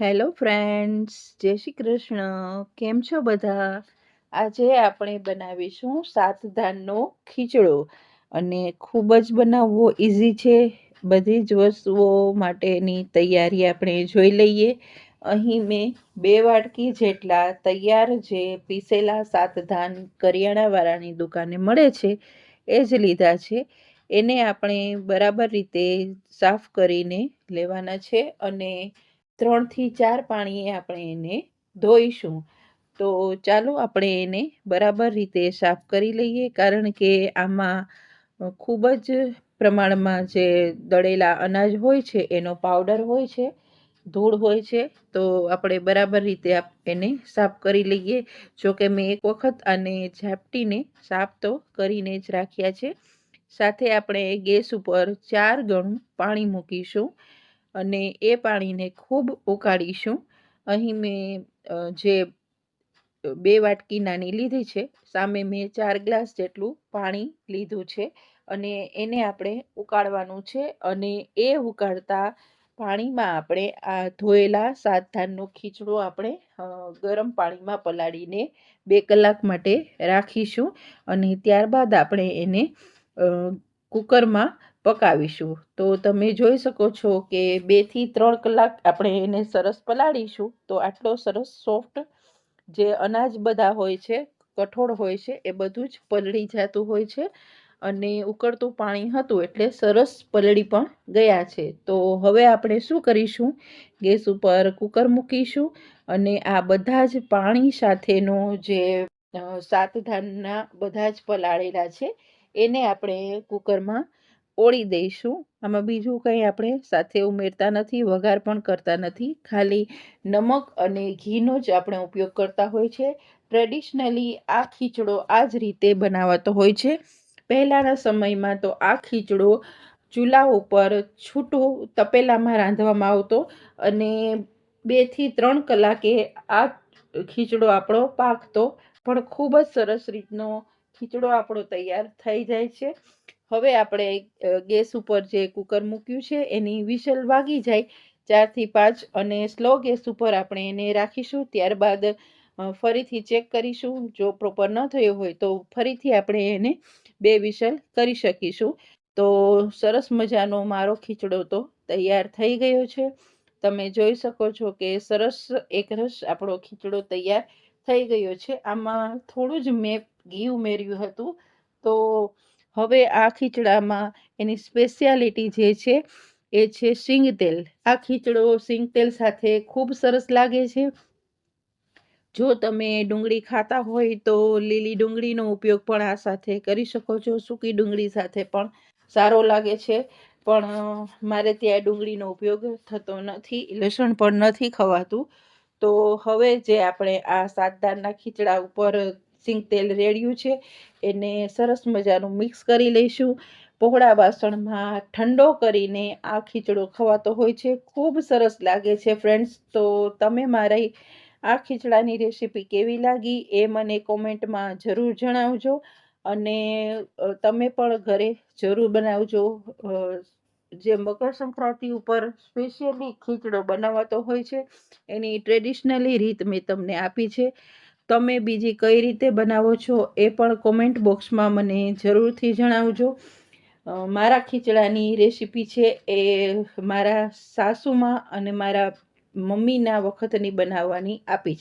Hello friends, જય શ્રી કૃષ્ણ. કેમ છો બધા? આજે આપણે બનાવીશું સાત ધાનનો ખીચડો અને ખૂબ જ બનાવવો ઇઝી છે. બધી જ વસ્તુઓ માટેની તૈયારી આપણે જોઈ લઈએ. અહીં મેં 2 વાટકી જેટલા તૈયાર જે પીસેલા સાત ધાન કરિયાણાવાળાની દુકાને મળે છે એ જ લીધા છે. એને આપણે બરાબર રીતે સાફ કરીને લેવાના છે અને 3 થી 4 પાણીએ આપણે એને ધોઈશું. તો ચાલો આપણે એને બરાબર રીતે સાફ કરી લઈએ, કારણ કે આમાં ખૂબ જ પ્રમાણમાં જે દળેલા અનાજ હોય છે એનો પાવડર હોય છે, ધૂળ હોય છે. તો આપણે બરાબર રીતે એને સાફ કરી લઈએ. જો કે મેં એક વખત આને ઝાપટીને સાફ તો કરીને જ રાખ્યા છે. સાથે આપણે ગેસ ઉપર 4 ગણું પાણી મૂકીશું અને એ પાણીને ખૂબ ઉકાળીશું. અહીં મેં જે 2 વાટકી નાની લીધી છે, સામે મેં 4 ગ્લાસ જેટલું પાણી લીધું છે અને એને આપણે ઉકાળવાનું છે. અને એ ઉકાળતા પાણીમાં આપણે આ ધોયેલા સાત ધાનનો ખીચડો આપણે ગરમ પાણીમાં પલાળીને 2 કલાક માટે રાખીશું અને ત્યારબાદ આપણે એને કુકરમાં પકાવીશું. તો તમે જોઈ શકો છો કે 2 થી 3 કલાક આપણે એને સરસ પલાળીશું તો આટલો સરસ સોફ્ટ જે અનાજ બધા હોય છે, કઠોળ હોય છે, એ બધું જ પલળી જતું હોય છે અને ઉકળતું પાણી હતું એટલે સરસ પલળી પણ ગયા છે. તો હવે આપણે શું કરીશું, ગેસ ઉપર કુકર મૂકીશું અને આ બધા જ પાણી સાથેનો જે સાત ધાનના બધા જ પલાળેલા છે એને આપણે કુકરમાં ઓળી દઈશું. આમાં બીજું કંઈ આપણે સાથે ઉમેરતા નથી, વઘાર પણ કરતા નથી, ખાલી નમક અને ઘીનો જ આપણે ઉપયોગ કરતા હોય છે. ટ્રેડિશનલી આ ખીચડો આ જ રીતે બનાવાતો હોય છે. પહેલાંના સમયમાં તો આ ખીચડો ચૂલા ઉપર છૂટું તપેલામાં રાંધવામાં આવતો અને 2 થી 3 કલાકે આ ખીચડો આપણો પાકતો, પણ ખૂબ જ સરસ રીતનો ખીચડો આપણો તૈયાર થઈ જાય છે. હવે આપણે ગેસ ઉપર જે કુકર મૂક્યું છે એની વિસલ વાગી જાય 4 થી 5 અને સ્લો ગેસ ઉપર આપણે એને રાખીશું. ત્યારબાદ ફરીથી ચેક કરીશું. જો પ્રોપર ન થયો હોય તો ફરીથી આપણે એને 2 વિસલ કરી શકીશું. તો સરસ મજાનો મારો ખીચડો તો તૈયાર થઈ ગયો છે. તમે જોઈ શકો છો કે સરસ એકરસ આપણો ખીચડો તૈયાર થઈ ગયો છે. આમાં થોડું જ મેં ઘી ઉમેર્યું હતું. તો હવે આ ખીચડામાં એની સ્પેશિયાલિટી જે છે એ છે સિંગ તેલ. આ ખીચડો સિંગ તેલ સાથે ખૂબ સરસ લાગે છે. જો તમે ડુંગળી ખાતા હોય તો લીલી ડુંગળીનો ઉપયોગ પણ આ સાથે કરી શકો છો. સૂકી ડુંગળી સાથે પણ સારો લાગે છે, પણ મારે ત્યાં ડુંગળીનો ઉપયોગ થતો નથી, લસણ પણ નથી ખવાતું. તો હવે જે આપણે આ સાત ધાનના ખીચડા ઉપર સિંગ તેલ રેડ્યું છે એને સરસ મજાનું મિક્સ કરી લઈશું. પહોળા વાસણમાં ઠંડો કરીને આ ખીચડો ખવાતો હોય છે, ખૂબ સરસ લાગે છે ફ્રેન્ડ્સ. તો તમે મારી આ ખીચડાની રેસીપી કેવી લાગી એ મને કોમેન્ટમાં જરૂર જણાવજો અને તમે પણ ઘરે જરૂર બનાવજો. જે મકર સંક્રાંતિ ઉપર સ્પેશિયલી ખીચડો બનાવાતો હોય છે એની ટ્રેડિશનલી રીત મેં તમને આપી છે. તમે બીજી કઈ રીતે બનાવો છો એ પણ કોમેન્ટ બોક્સમાં મને જરૂરથી જણાવજો. મારા ખીચડાની રેસીપી છે એ મારા સાસુમાં અને મારા મમ્મીના વખતની બનાવવાની આપી છે.